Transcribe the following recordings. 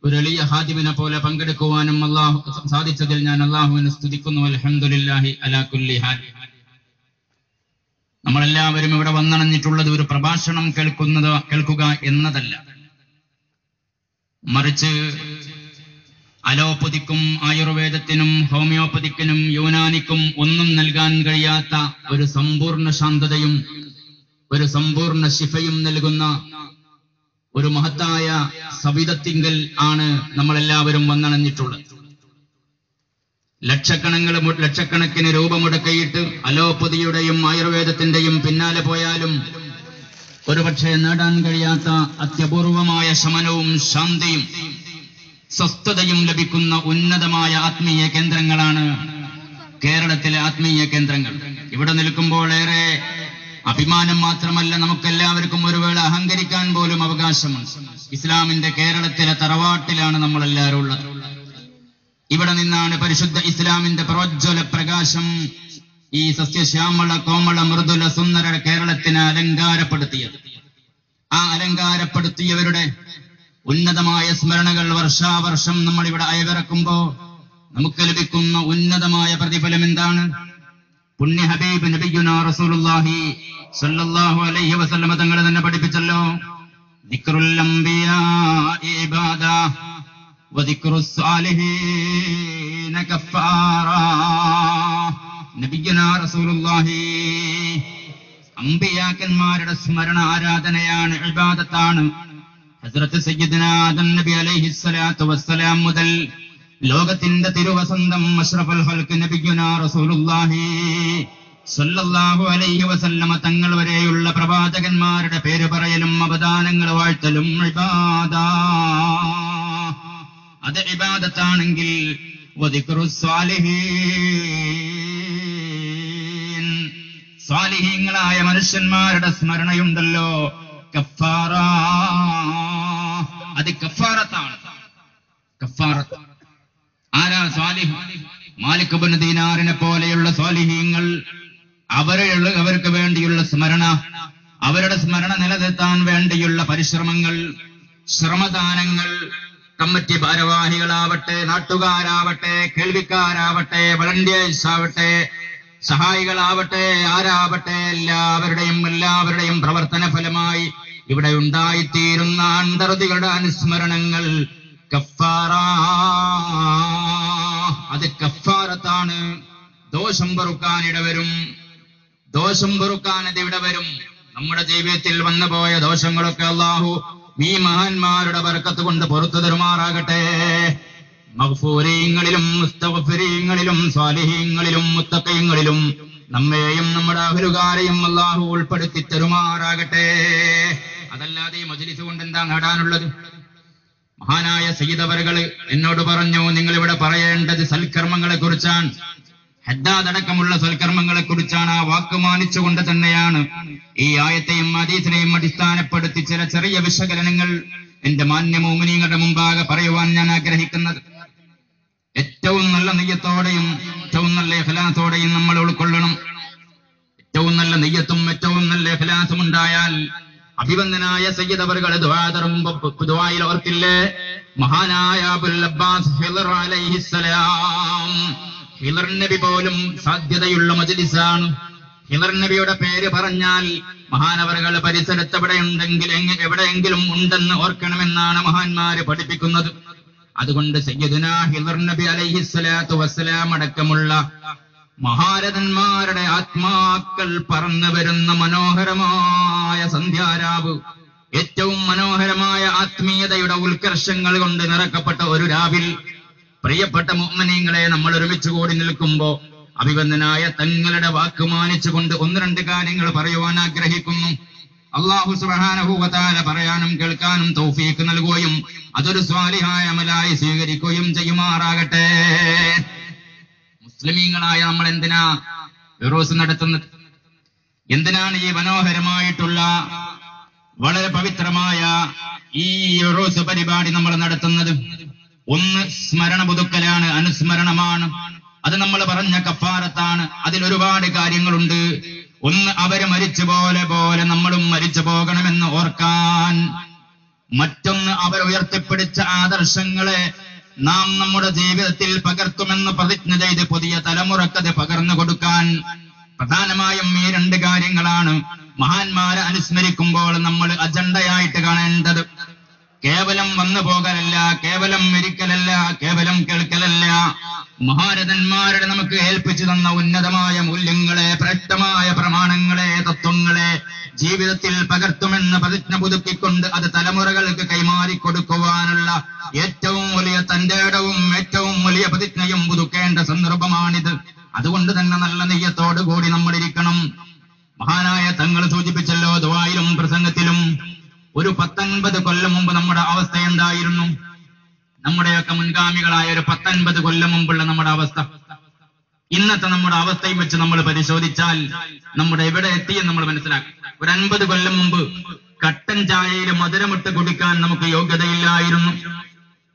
ഒരു എളിയ ഹാദിമിനെ പോലെ പങ്കെടുക്കുവാനും സാധിച്ചതിൽ ഞാൻ അല്ലാഹുവിനെ സ്തുതിക്കുന്നു. അൽഹംദുലില്ലാഹി അലാ കുല്ലി ഹാൽ. നമ്മളെല്ലാവരും ഇവിടെ വന്നണഞ്ഞിട്ടുള്ളത് ഒരു പ്രഭാഷണം കേൾക്കുക എന്നതല്ല, മറിച്ച് അലോപ്പതിക്കും ആയുർവേദത്തിനും ഹോമിയോപ്പതിക്കിനും യൂനാനിക്കും ഒന്നും നൽകാൻ കഴിയാത്ത ഒരു സമ്പൂർണ്ണ ശാന്തതയും ഒരു സമ്പൂർണ്ണ ശിഫയും നൽകുന്ന ഒരു മഹത്തായ സവിധത്തിങ്കൽ ആണ് നമ്മളെല്ലാവരും വന്നണഞ്ഞിട്ടുള്ളത്. ലക്ഷക്കണക്കിന് രൂപ മുടക്കിയിട്ട് അലോപ്പതിയുടെയും ആയുർവേദത്തിന്റെയും പിന്നാലെ പോയാലും ഒരുപക്ഷെ നേടാൻ കഴിയാത്ത അത്യപൂർവമായ ശമനവും ശാന്തിയും സ്വസ്ഥതയും ലഭിക്കുന്ന ഉന്നതമായ ആത്മീയ കേന്ദ്രങ്ങളാണ് കേരളത്തിലെ ആത്മീയ കേന്ദ്രങ്ങൾ. ഇവിടെ നിൽക്കുമ്പോൾ ഏറെ അഭിമാനം മാത്രമല്ല, നമുക്കെല്ലാവർക്കും ഒരു വേള അഹങ്കരിക്കാൻ പോലും അവകാശമുണ്ട്. ഇസ്ലാമിന്റെ കേരളത്തിലെ തറവാട്ടിലാണ് നമ്മളെല്ലാവരും ഉള്ളത്. ഇവിടെ നിന്നാണ് പരിശുദ്ധ ഇസ്ലാമിന്റെ പ്രോജ്വല പ്രകാശം ഈ സസ്യശ്യാമള കോമള മൃദുല സുന്ദര കേരളത്തിനെ അലങ്കാരപ്പെടുത്തിയത്. ആ അലങ്കാരപ്പെടുത്തിയവരുടെ ഉന്നതമായ സ്മരണകൾ വർഷാവർഷം നമ്മൾ ഇവിടെ അയവിറക്കുമ്പോ നമുക്ക് ലഭിക്കുന്ന ഉന്നതമായ പ്രതിഫലം എന്താണ്? പുണ്യ ഹബീബ് നബിയുനാ റസൂലുള്ളാഹി സ്വല്ലല്ലാഹു അലൈഹി വസല്ലമ തങ്ങൾ തന്നെ പഠിപ്പിച്ചല്ലോ, ദിക്റുൽ അംബിയാ ഇബാദ വദിക്റുസ് സാലിഹീന കഫാറ. നബിയുനാ റസൂലുള്ളാഹി അംബിയാക്കന്മാരുടെ സ്മരണ ആരാധനയാണ്, ഇബാദത്താണ്. ഹസ്രത്ത് സയ്യിദുനാ ആദം നബി അലൈഹിസ്സലാത്തു വസ്സലാം മുതൽ ലോകത്തിന്റെ തിരുവസന്തം അഷ്റഫുൽ ഖൽഖ് നബിയുനാ റസൂലുള്ളാഹി സ്വല്ലല്ലാഹു അലൈഹി വസല്ലമ തങ്ങൾ വരെയുള്ള പ്രവാചകന്മാരുടെ പേര് പറയലും അവദാനങ്ങൾ വാഴ്ത്തലും ഇബാദ. അത് ഇബാദത്താണെങ്കിൽ വദിക്റുസ് സാലിഹീൻ, സാലിഹീങ്ങളായ മനുഷ്യന്മാരുടെ സ്മരണയുണ്ടല്ലോ, കഫാറ, അത് കഫാറത്താണ്. കഫാറത്ത് ആരാ? സ്വാലിഹ്. മാലിക് ഇബ്നു ദീനാറിനെ പോലെയുള്ള സ്വാലിഹീങ്ങൾ, അവർക്ക് വേണ്ടിയുള്ള സ്മരണ, അവരുടെ സ്മരണ നിലനിർത്താൻ വേണ്ടിയുള്ള പരിശ്രമങ്ങൾ, ശ്രമദാനങ്ങൾ, കമ്മിറ്റി ഭാരവാഹികളാവട്ടെ, നാട്ടുകാരാവട്ടെ, കേൾവിക്കാരാവട്ടെ, വളണ്ടിയേഴ്സ് ആവട്ടെ, സഹായികളാവട്ടെ, ആരാവട്ടെ, എല്ലാവരുടെയും പ്രവർത്തന ഫലമായി ഇവിടെ ഉണ്ടായിത്തീരുന്ന അന്തർദികളുടെ അനുസ്മരണങ്ങൾ കഫാറ, അത് കഫാറത്താണ്. ദോഷം പൊറുക്കാൻ ഇടവരും, ദോഷം പൊറുക്കാൻ അത് ഇവിടെ വരും. നമ്മുടെ ജീവിതത്തിൽ വന്നുപോയ ദോഷങ്ങളൊക്കെ അല്ലാഹു ഈ മഹാന്മാരുടെ ബർക്കത്ത് കൊണ്ട് പുറത്തു തരുമാറാകട്ടെ. മഗ്ഫൂരീങ്ങളിലും മുസ്തഗ്ഫിരീങ്ങളിലും സ്വാലിഹീങ്ങളിലും മുത്തഖീങ്ങളിലും നമ്മെയും നമ്മുടെ അഹ്ലുകാരെയും അല്ലാഹു ഉൾപ്പെടുത്തി തരുമാറാകട്ടെ. അതല്ലാതെ ഈ മജ്ലിസ് കൊണ്ട് എന്താ നേടാനുള്ളത്? മഹാനായ സയ്യിദ് അവറുകൾ എന്നോട് പറഞ്ഞു, നിങ്ങൾ ഇവിടെ പറയേണ്ടത് സൽക്കർമ്മങ്ങളെ കുറിച്ചാണ്, ഹദ്ദാദ് അടക്കമുള്ള സൽക്കർമ്മങ്ങളെ കുറിച്ചാണ്. ആ വാക്ക് മാനിച്ചുകൊണ്ട് തന്നെയാണ് ഈ ആയത്തെയും ഹദീസിനെയും അടിസ്ഥാനപ്പെടുത്തി ചില ചെറിയ വിശകലനങ്ങൾ എന്റെ മാന്യ മുഅ്മിനീങ്ങളുടെ മുമ്പാകെ പറയുവാൻ ഞാൻ ആഗ്രഹിക്കുന്നത്. ഏറ്റവും നല്ല നെയ്യത്തോടെയും ഏറ്റവും നല്ല ഇഖ്ലാസോടെയും നമ്മൾ ഉൾക്കൊള്ളണം. ഏറ്റവും നല്ല നെയ്യത്തും ഏറ്റവും നല്ല ഇഖ്ലാസും ഉണ്ടായാൽ അഭിവന്ദനായ സയ്യിദ് അവറുകൾ ദുആയിൽ ഓർത്തില്ലേ, മഹാനായ അബുൽ അബ്ബാസ് ഹിളർ അലൈഹിസ്സലാം, ഹിളർ നബി പോലും സാധ്യതയുള്ള മജ്ലിസാണ്. ഹിളർ നബിയുടെ പേര് പറഞ്ഞാൽ മഹാനവറുകൾ പരിസരത്ത് എവിടെയെങ്കിലും ഉണ്ടെന്ന് ഓർക്കണമെന്നാണ് മഹാന്മാര് പഠിപ്പിക്കുന്നത്. അതുകൊണ്ട് സയ്യിദുനാ ഹിളർ നബി അലൈഹിസ്സലാത്തു വസ്സലാം അടക്കമുള്ള മഹാരഥന്മാരുടെ ആത്മാക്കൾ പറന്നു വരുന്ന മനോഹരമായ സന്ധ്യാരാവ്, ഏറ്റവും മനോഹരമായ ആത്മീയതയുടെ ഉത്കർഷങ്ങൾ കൊണ്ട് നിറക്കപ്പെട്ട ഒരു രാവിൽ പ്രിയപ്പെട്ട മുഅ്മിനീങ്ങളെ നമ്മൾ ഒരുമിച്ച് കൂടി നിൽക്കുമ്പോ അഭിവന്ദനായ തങ്ങളുടെ വാക്ക് മാനിച്ചുകൊണ്ട് ഒന്ന് രണ്ട് കാര്യങ്ങൾ പറയുവാൻ ആഗ്രഹിക്കുന്നു. അല്ലാഹു സുബ്ഹാനഹു വ തആല പറയാനും കേൾക്കാനും തൗഫീഖ് നൽകുകയും അതൊരു സ്വാലിഹായ അമലായി സ്വീകരിക്കുകയും ചെയ്യുമാറാകട്ടെ. മുസ്ലിമീങ്ങളായ നമ്മൾ എന്തിനാ ഉറൂസ് നടത്തുന്നത്? എന്തിനാണ് ഈ മനോഹരമായിട്ടുള്ള വളരെ പവിത്രമായ ഈ ഉറൂസ് പരിപാടി നമ്മൾ നടത്തുന്നത്? ഒന്ന് സ്മരണ പുതുക്കലാണ്, അനുസ്മരണമാണ്. അത് നമ്മൾ പറഞ്ഞ കഫാറത്താണ്. അതിലൊരുപാട് കാര്യങ്ങളുണ്ട്. ഒന്ന്, അവര് മരിച്ചു പോലെ നമ്മളും മരിച്ചു പോകണമെന്ന് ഓർക്കാൻ. മറ്റൊന്ന് അവർ ഉയർത്തിപ്പിടിച്ച ആദർശങ്ങളെ നാം നമ്മുടെ ജീവിതത്തിൽ പകർത്തുമെന്ന് പ്രതിജ്ഞ ചെയ്ത് പുതിയ തലമുറക്കത് പകർന്നു കൊടുക്കാൻ. പ്രധാനമായും ഈ രണ്ട് കാര്യങ്ങളാണ് മഹാന്മാരെ അനുസ്മരിക്കുമ്പോൾ നമ്മൾ അജണ്ടയായിട്ട് കാണേണ്ടത്. കേവലം വന്നു പോകലല്ല, കേവലം ഒരിക്കലല്ല, കേവലം കേൾക്കലല്ല. മഹാരഥന്മാരുടെ നമുക്ക് ഏൽപ്പിച്ചു തന്ന ഉന്നതമായ മൂല്യങ്ങളെ, ശ്രേഷ്ഠമായ പ്രമാണങ്ങളെ, തത്വങ്ങളെ ജീവിതത്തിൽ പകർത്തുമെന്ന് പ്രതിജ്ഞ പുതുക്കിക്കൊണ്ട് അത് തലമുറകൾക്ക് കൈമാറിക്കൊടുക്കുവാനുള്ള ഏറ്റവും വലിയ തന്റേടവും ഏറ്റവും വലിയ പ്രതിജ്ഞയും പുതുക്കേണ്ട സന്ദർഭമാണിത്. അതുകൊണ്ട് തന്നെ നല്ല നെയ്യത്തോടുകൂടി നമ്മൾ ഇരിക്കണം. മഹാനായ തങ്ങൾ സൂചിപ്പിച്ചല്ലോ ദുആയിലും പ്രസംഗത്തിലും, ഒരു 19 കൊല്ലം മുമ്പ് നമ്മുടെ അവസ്ഥ എന്തായിരുന്നു? നമ്മുടെയൊക്കെ മുൻഗാമികളായ ഒരു 19 കൊല്ലം മുമ്പുള്ള നമ്മുടെ അവസ്ഥ, ഇന്നത്തെ നമ്മുടെ അവസ്ഥയും വെച്ച് നമ്മൾ പരിശോധിച്ചാൽ നമ്മുടെ എവിടെ എത്തിയെന്ന് നമ്മൾ മനസ്സിലാക്കും. ഒരു 50 കൊല്ലം മുമ്പ് കട്ടൻ ചായയിൽ മധുരമിട്ട് കുടിക്കാൻ നമുക്ക് യോഗ്യതയില്ലായിരുന്നു.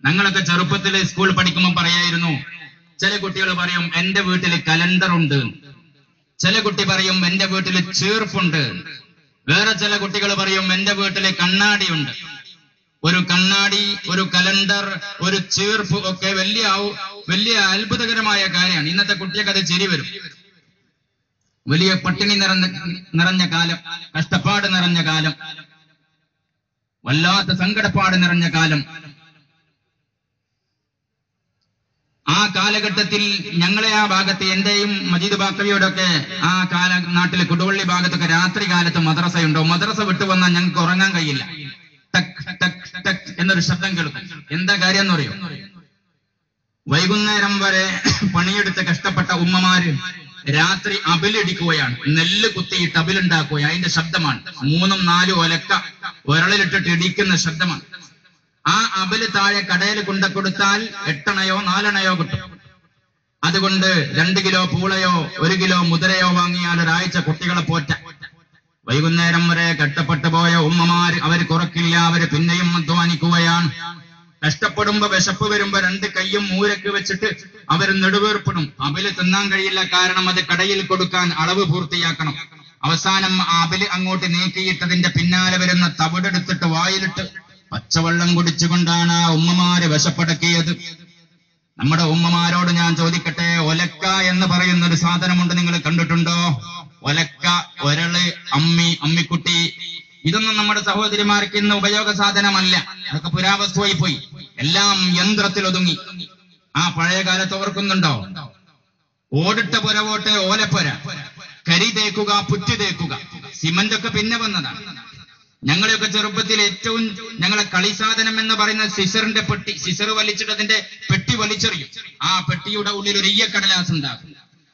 ഞങ്ങളൊക്കെ ചെറുപ്പത്തിൽ സ്കൂൾ പഠിക്കുമ്പോൾ പറയായിരുന്നു, ചില കുട്ടികൾ പറയും എന്റെ വീട്ടിൽ കലണ്ടർ ഉണ്ട്, ചില കുട്ടി പറയും എന്റെ വീട്ടിൽ ചീർപ്പുണ്ട്, വേറെ ചില കുട്ടികൾ പറയും എന്റെ വീട്ടിൽ കണ്ണാടിയുണ്ട്. ഒരു കണ്ണാടി, ഒരു കലണ്ടർ, ഒരു ചീർപ്പ് ഒക്കെ വലിയ അത്ഭുതകരമായ കാര്യമാണ്. ഇന്നത്തെ കുട്ടിയൊക്കെ അത് ചിരി വരും. വലിയ പട്ടിണി നിറഞ്ഞ കാലം, കഷ്ടപ്പാട് നിറഞ്ഞ കാലം, വല്ലാത്ത സങ്കടപ്പാട് നിറഞ്ഞ കാലം. ആ കാലഘട്ടത്തിൽ ഞങ്ങളെ ആ ഭാഗത്ത്, എന്റെയും മജീദ് ബാക്കവിയോടൊക്കെ ആ നാട്ടിലെ കൊടുവള്ളി ഭാഗത്തൊക്കെ രാത്രി കാലത്ത് മദ്രസയുണ്ടോ? മദ്രസ വിട്ടു വന്നാൽ ഞങ്ങൾക്ക് ഉറങ്ങാൻ കഴിയില്ല. ടക് ടക് ടക് എന്നൊരു ശബ്ദം കേൾക്കും. എന്താ കാര്യം എന്ന് പറയും? വൈകുന്നേരം വരെ പണിയെടുത്ത് കഷ്ടപ്പെട്ട ഉമ്മമാര് രാത്രി അബിലിടിക്കുകയാണ്. നെല്ല് കുത്തിയിട്ട് അബിലുണ്ടാക്കുകയാണ്. അതിന്റെ ശബ്ദമാണ്. 3-4 ഒലക്ക ഉരളിലിട്ടിട്ട് ഇടിക്കുന്ന ശബ്ദമാണ്. ആ അബല് താഴെ കടയിൽ കൊണ്ടുകൊടുത്താൽ 8 അണയോ 4 അണയോ കിട്ടും. അതുകൊണ്ട് 2 കിലോ പൂളയോ 1 കിലോ മുതിരയോ വാങ്ങിയാൽ ഒരാഴ്ച കുട്ടികളെ പോറ്റ. വൈകുന്നേരം വരെ കഷ്ടപ്പെട്ടു പോയ ഉമ്മമാര് അവർ കുറക്കില്ല, അവര് പിന്നെയും അധ്വാനിക്കുകയാണ്. കഷ്ടപ്പെടുമ്പോ വിശപ്പ് വരുമ്പോ 2 കൈയും മൂരക്ക് വെച്ചിട്ട് അവർ നെടുവേർപ്പെടും. അബില് തിന്നാൻ കഴിയില്ല, കാരണം അത് കടയിൽ കൊടുക്കാൻ അളവ് പൂർത്തിയാക്കണം. അവസാനം അബില് അങ്ങോട്ട് നീക്കിയിട്ടതിന്റെ പിന്നാലെ വരുന്ന തവിടെടുത്തിട്ട് വായിലിട്ട് പച്ചവെള്ളം കുടിച്ചുകൊണ്ടാണ് ആ ഉമ്മമാര് വിശപ്പടക്കിയത്. നമ്മുടെ ഉമ്മമാരോട് ഞാൻ ചോദിക്കട്ടെ, ഒലക്ക എന്ന് പറയുന്ന ഒരു സാധനമുണ്ട്, നിങ്ങൾ കണ്ടിട്ടുണ്ടോ? ഒലക്ക, ഒരള്, അമ്മിക്കുട്ടി, ഇതൊന്നും നമ്മുടെ സഹോദരിമാർക്ക് ഇന്ന് ഉപയോഗ സാധനമല്ല. അതൊക്കെ പുരാവസ്തുവായി പോയി. എല്ലാം യന്ത്രത്തിൽ ഒതുങ്ങി. ആ പഴയ കാലത്ത് ഓർക്കുന്നുണ്ടോ? ഓടിട്ട പുരവോട്ടെ ഓലപ്പുര, കരി തേക്കുക, പുറ്റ് തേക്കുക. സിമന്റ് ഒക്കെ പിന്നെ വന്നതാണ്. ഞങ്ങളെയൊക്കെ ചെറുപ്പത്തിൽ ഏറ്റവും ഞങ്ങളെ കളിസാധനം എന്ന് പറയുന്ന സിസറിന്റെ പെട്ടി. സിസർ വലിച്ചിട്ട് അതിന്റെ പെട്ടി വലിച്ചെറിയും. ആ പെട്ടിയുടെ ഉള്ളിൽ ഒരു ഈയക്കടലാസ് ഉണ്ടാകും.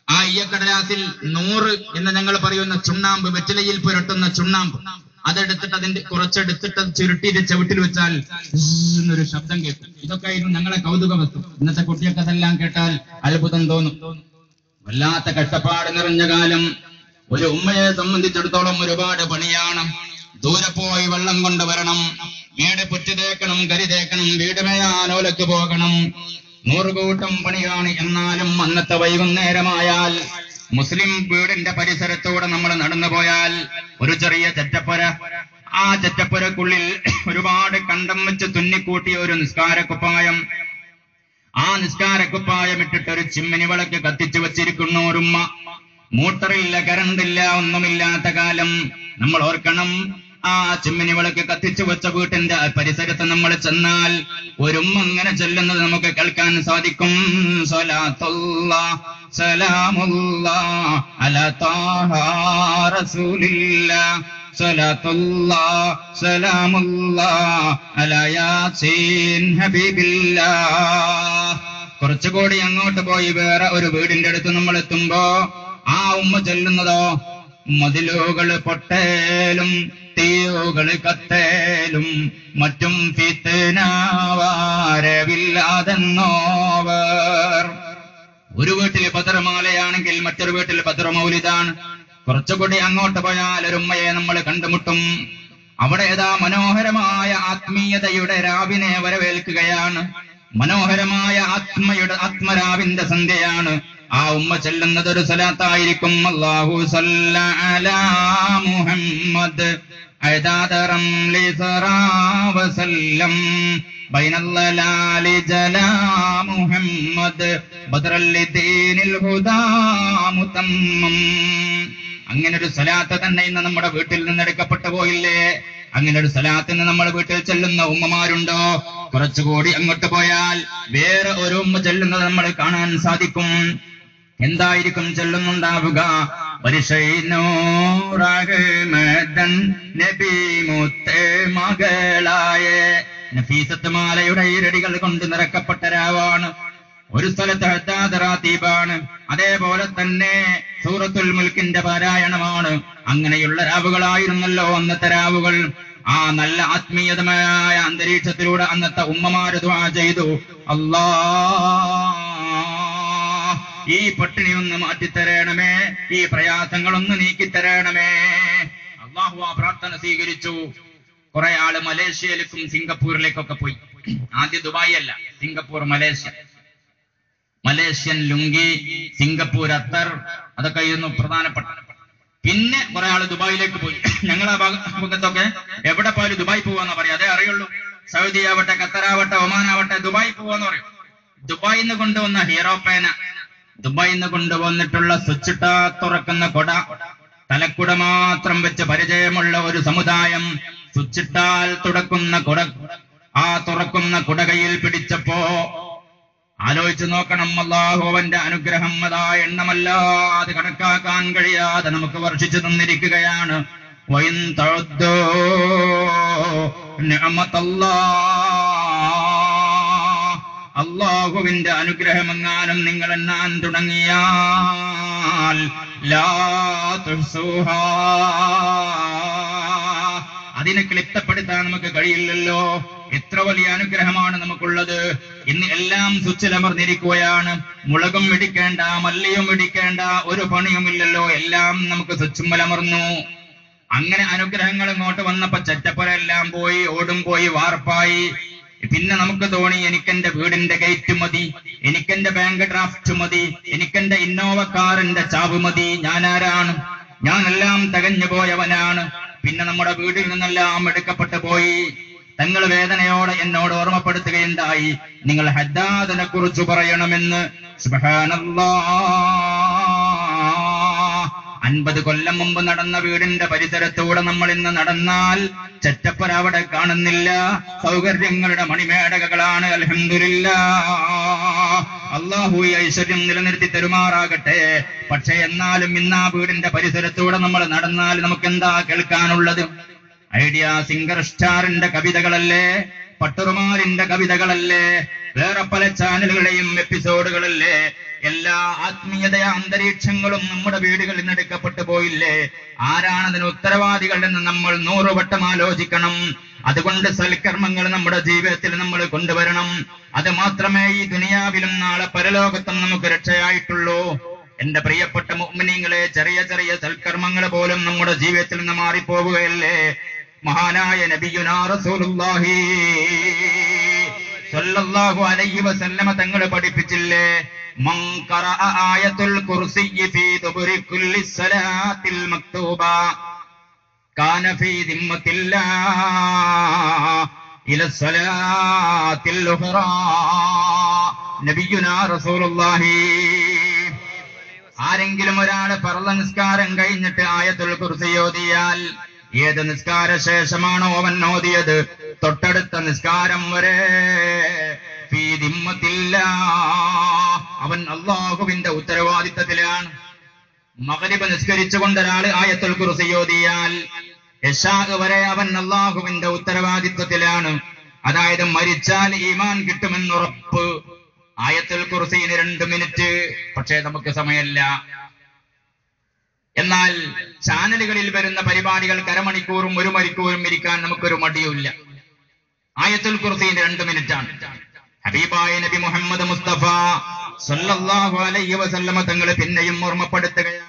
ആ ഈയക്കടലാസിൽ 100 എന്ന് ഞങ്ങൾ പറയുന്ന ചുണ്ണാമ്പ്, വെറ്റിലയിൽ പുരട്ടുന്ന ചുണ്ണാമ്പ്, അതെടുത്തിട്ട് അതിന്റെ കുറച്ചെടുത്തിട്ട് ചുരുട്ടിയിട്ട് ചവിട്ടിൽ വെച്ചാൽ എന്നൊരു ശബ്ദം കേൾക്കും. ഇതൊക്കെ ആയിരുന്നു ഞങ്ങളെ കൗതുക വസ്തു. ഇന്നത്തെ കുട്ടികൾക്ക് അതെല്ലാം കേട്ടാൽ അത്ഭുതം തോന്നും. വല്ലാത്ത കഷ്ടപ്പാട് നിറഞ്ഞ കാലം. ഒരു ഉമ്മയെ സംബന്ധിച്ചിടത്തോളം ഒരുപാട് പണിയാണ്. ദൂരെ പോയി വെള്ളം കൊണ്ടുവരണം, മേടെ പുറ്റ് തേക്കണം, കരി തേക്കണം, വീട് മേയാനോലക്ക് പോകണം. 100 കൂട്ടം പണിയാണ്. എന്നാലും അന്നത്തെ വൈകുന്നേരമായാൽ മുസ്ലിം വീടിന്റെ പരിസരത്തൂടെ നമ്മൾ നടന്നു പോയാൽ ഒരു ചെറിയ ചെറ്റപ്പുര, ആ ചെറ്റപ്പുരക്കുള്ളിൽ ഒരുപാട് കണ്ടം വെച്ച് തുന്നിക്കൂട്ടിയ ഒരു നിസ്കാരക്കുപ്പായം, ആ നിസ്കാരക്കുപ്പായം ഇട്ടിട്ട് ഒരു ചിമ്മിനി വിളക്ക് കത്തിച്ചു വച്ചിരിക്കുന്നു ഒരുമ്മ. മോട്ടറില്ല, കറണ്ടില്ല, ഒന്നുമില്ലാത്ത കാലം. നമ്മൾ ഓർക്കണം, ആ ചിമ്മിനി വിളക്ക് കത്തിച്ചു വെച്ച വീട്ടിന്റെ പരിസരത്ത് നമ്മൾ ചെന്നാൽ ഒരുമ്മ അങ്ങനെ ചെല്ലുന്നത് നമുക്ക് കേൾക്കാൻ സാധിക്കും. സ്വലാത്തുല്ലാഹ് സലാമുല്ലാഹ് അലാ ത്വാഹ റസൂലില്ലാഹ്, സ്വലാത്തുല്ലാഹ് സലാമുല്ലാഹ് അലാ യാസീൻ ഹബീബില്ലാഹ്. കുറച്ചുകൂടി അങ്ങോട്ട് പോയി വേറെ ഒരു വീടിന്റെ അടുത്ത് നമ്മൾ എത്തുമ്പോ ആ ഉമ്മ ചൊല്ലുന്നതോ, മതിലുകൾ പൊട്ടേലും തീയുകൾ കത്തേലും മറ്റും ഫിത്നാവാരവില്ലാതെന്നോവർ. ഒരു വീട്ടിൽ ബദർമാലയാണെങ്കിൽ മറ്റൊരു വീട്ടിൽ ബദർ മൗലിദാണ്. കുറച്ചുകൂടി അങ്ങോട്ട് പോയാൽ ഒരു ഉമ്മയെ നമ്മൾ കണ്ടുമുട്ടും. അവിടെ ഏതാ മനോഹരമായ ആത്മീയതയുടെ രാവിനെ വരവേൽക്കുകയാണ്. മനോഹരമായ ആത്മരാവിന്റെ സന്ധ്യയാണ്. ആ ഉമ്മ ചെല്ലുന്നത് ഒരു സലാത്തായിരിക്കും. അല്ലാഹു സല്ല അലാ മുഹമ്മദ് അദാദറം ലിസറാ വസല്ലം ബൈനല്ലലാലി ജലാ മുഹമ്മദ് ബദറല്ലിദീനിൽ ഹുദാ മുതമ്മം. അങ്ങനെ ഒരു സ്വലാത്ത് തന്നെ ഇന്ന് നമ്മുടെ വീട്ടിൽ നിന്ന് എടുക്കപ്പെട്ടു പോയില്ലേ? അങ്ങനെ ഒരു സ്വലാത്തിന് നമ്മുടെ വീട്ടിൽ ചെല്ലുന്ന ഉമ്മമാരുണ്ടോ? കുറച്ചുകൂടി അങ്ങോട്ട് പോയാൽ വേറെ ഒരു ഉമ്മ ചെല്ലുന്നത് നമ്മൾ കാണാൻ സാധിക്കും. എന്തായിരിക്കും ചെല്ലുന്നുണ്ടാവുക? നബി മുത്തേ മകളായ നഫീസത്ത് മാലയുടെ ഇരടികൾ കൊണ്ട് നിറക്കപ്പെട്ട രാവാണ്. ഒരു സ്ഥലത്ത് ഹദ്ദാദ് റാത്തീബാണ്, അതേപോലെ തന്നെ സൂറത്തുൽ മുൽക്കിന്റെ പാരായണമാണ്. അങ്ങനെയുള്ള രാവുകളായിരുന്നല്ലോ അന്നത്തെ രാവുകൾ. ആ നല്ല ആത്മീയതമായ അന്തരീക്ഷത്തിലൂടെ അന്നത്തെ ഉമ്മമാര് ദുആ ചെയ്തു, ഈ പട്ടിണി ഒന്ന് മാറ്റിത്തരണമേ, ഈ പ്രയാസങ്ങളൊന്ന് നീക്കിത്തരണമേ. അള്ളാഹു ആ പ്രാർത്ഥന സ്വീകരിച്ചു. കുറെ ആള് മലേഷ്യയിലേക്കും സിംഗപ്പൂരിലേക്കൊക്കെ പോയി. ആദ്യം ദുബായ് അല്ല, സിംഗപ്പൂർ, മലേഷ്യൻ ലുങ്കി, സിംഗപ്പൂർ അത്തർ, അതൊക്കെ ആയിരുന്നു പ്രധാനപ്പെട്ട. പിന്നെ കുറെ ആള് ദുബായിലേക്ക് പോയി. ഞങ്ങളെ ഭാഗത്തൊക്കെ എവിടെ പോയാലും ദുബായ് പോവാന്ന് പറയാം, അതേ അറിയുള്ളൂ. സൗദി ആവട്ടെ, ഖത്തറാവട്ടെ, ഒമാനാവട്ടെ, ദുബായ് പോവാന്ന് പറയും. ദുബായിൽ നിന്ന് കൊണ്ടുവന്ന ഹീറോ പേന, ദുബായിൽ നിന്ന് കൊണ്ടുവന്നിട്ടുള്ള സ്വിച്ചിട്ടാ തുറക്കുന്ന കൊട, തലക്കുട മാത്രം വെച്ച് പരിചയമുള്ള ഒരു സമുദായം സ്വിച്ചിട്ടാൽ തുറക്കുന്ന കുട കയ്യിൽ പിടിച്ചപ്പോ ആലോചിച്ചു നോക്കണം. അല്ലാഹു അവന്റെ അനുഗ്രഹം അതാ എണ്ണമല്ലാതെ കണക്കാക്കാൻ കഴിയാതെ നമുക്ക് വർഷിച്ചു തന്നിരിക്കുകയാണ്. വഇൻ തഉദ്ദൂ നിഅമതല്ലാഹ്, അല്ലാഹുവിന്റെ അനുഗ്രഹമെങ്ങാനും നിങ്ങൾ എണ്ണാൻ തുടങ്ങിയാൽ ലാ തുഹ്സുഹാ, അതിനെ ക്ലിപ്തപ്പെടുത്താൻ നമുക്ക് കഴിയില്ലല്ലോ. എത്ര വലിയ അനുഗ്രഹമാണ് നമുക്കുള്ളത്. ഇന്ന് എല്ലാം സ്വിച്ചിലമർന്നിരിക്കുകയാണ്. മുളകും ഇടിക്കേണ്ട, മല്ലിയും ഇടിക്കേണ്ട, ഒരു പണിയുമില്ലല്ലോ. എല്ലാം നമുക്ക് സ്വിച്ചുമ്മലമർന്നു. അങ്ങനെ അനുഗ്രഹങ്ങൾ ഇങ്ങോട്ട് വന്നപ്പോ ചെറ്റപ്പുരെല്ലാം പോയി, ഓടും പോയി, വാർപ്പായി. പിന്നെ നമുക്ക് തോന്നി, എനിക്കെന്റെ വീടിന്റെ ഗേറ്റ് മതി, എനിക്കെന്റെ ബാങ്ക് ഡ്രാഫ്റ്റ് മതി, എനിക്കെന്റെ ഇന്നോവ കാറിന്റെ ചാവ് മതി. ഞാനാരാണ്? ഞാനെല്ലാം തികഞ്ഞു പോയവനാണ്. പിന്നെ നമ്മുടെ വീട്ടിൽ നിന്നെല്ലാം എടുക്കപ്പെട്ടു പോയി. തങ്ങൾ വേദനയോടെ എന്നോട് ഓർമ്മപ്പെടുത്തുകയുണ്ടായി, നിങ്ങൾ ഹദ്ദാദിനെ കുറിച്ച് പറയണമെന്ന്. സുബ്ഹാനല്ലാഹ്, 50 കൊല്ലം മുമ്പ് നടന്ന വീടിന്റെ പരിസരത്തൂടെ നമ്മൾ ഇന്ന് നടന്നാൽ ചെറ്റപ്പുര അവിടെ കാണുന്നില്ല. സൗകര്യങ്ങളുടെ മണിമേടകകളാണ്. അൽഹംദുലില്ലാഹ്, അല്ലാഹു ഈ ഐശ്വര്യം നിലനിർത്തി തരുമാറാകട്ടെ. പക്ഷെ എന്നാലും ഇന്ന് ആ വീടിന്റെ പരിസരത്തൂടെ നമ്മൾ നടന്നാൽ നമുക്ക് എന്താ കേൾക്കാനുള്ളത്? ഐഡിയ സിംഗർ സ്റ്റാറിന്റെ കവിതകളല്ലേ, പട്ടുറുമാലിന്റെ കവിതകളല്ലേ, വേറെ പല ചാനലുകളെയും എപ്പിസോഡുകളല്ലേ? എല്ലാ ആത്മീയത അന്തരീക്ഷങ്ങളും നമ്മുടെ വീടുകളിൽ നിന്ന് എടുക്കപ്പെട്ടു പോയില്ലേ? ആരാണതിന് ഉത്തരവാദികൾ എന്ന് നമ്മൾ 100 വട്ടം ആലോചിക്കണം. അതുകൊണ്ട് സൽക്കർമ്മങ്ങൾ നമ്മുടെ ജീവിതത്തിൽ നമ്മൾ കൊണ്ടുവരണം. അത് മാത്രമേ ഈ ദുനിയാവിലും നാളെ പരലോകത്തും നമുക്ക് രക്ഷയായിട്ടുള്ളൂ. എന്റെ പ്രിയപ്പെട്ട മുഅ്മിനീങ്ങളെ, ചെറിയ ചെറിയ സൽക്കർമ്മങ്ങൾ പോലും നമ്മുടെ ജീവിതത്തിൽ നിന്ന് മാറിപ്പോവുകയല്ലേ? മഹാനായ നബിയുനാ റസൂലുള്ളാഹി സ്വല്ലല്ലാഹു അലൈഹി വസല്ലമ തങ്ങൾ പഠിപ്പിച്ചില്ലേ, മൻ ഖറഅ ആയത്തുൽ കുർസിയ്യി ഫീ ദുബുരി കുല്ലി സ്വലാത്തിൽ മക്തൂബ കാന ഫീ ദിമ്മത്തില്ലാഹ് ഇല സ്വലാത്തിൽ ഉഖ്റാ. നബിയുനാ റസൂലുള്ളാഹി, ആരെങ്കിലും ഒരാള് ഫർള് നിസ്കാരം കഴിഞ്ഞിട്ട് ആയത്തുൽ കുർസി ഓതിയാൽ, ഏത് നിസ്കാര ശേഷമാണോ അവൻ ഓതിയത്, തൊട്ടടുത്ത നിസ്കാരം വരെ ഫീ ദിമ്മത്തില്ലാഹ്, അവൻ അല്ലാഹുവിന്റെ ഉത്തരവാദിത്തത്തിലാണ്. മഗ്രിബ് നിസ്കരിച്ചുകൊണ്ട് ഒരാൾ ആയത്തുൽ കുർസി ഓതിയാൽ ഇശാ വരെ അവൻ അല്ലാഹുവിന്റെ ഉത്തരവാദിത്തത്തിലാണ്. അതായത് മരിച്ചാൽ ഈമാൻ കിട്ടുമെന്നുറപ്പ്. ആയത്തുൽ കുർസിന് 2 മിനിറ്റ്, പക്ഷേ നമുക്ക് സമയമില്ല. എന്നാൽ ചാനലുകളിൽ വരുന്ന പരിപാടികൾ അരമണിക്കൂറും 1 മണിക്കൂറും ഇരിക്കാൻ നമുക്കൊരു മടിയുമില്ല. ആയത്തുൽ കുർസിന്റെ 2 മിനിറ്റാണ്. ഹബീബായ നബി മുഹമ്മദ് മുസ്തഫ സല്ലല്ലാഹു അലൈഹി വസല്ലമ തങ്ങൾ പിന്നെയും ഓർമ്മപ്പെടുത്തുകയാണ്.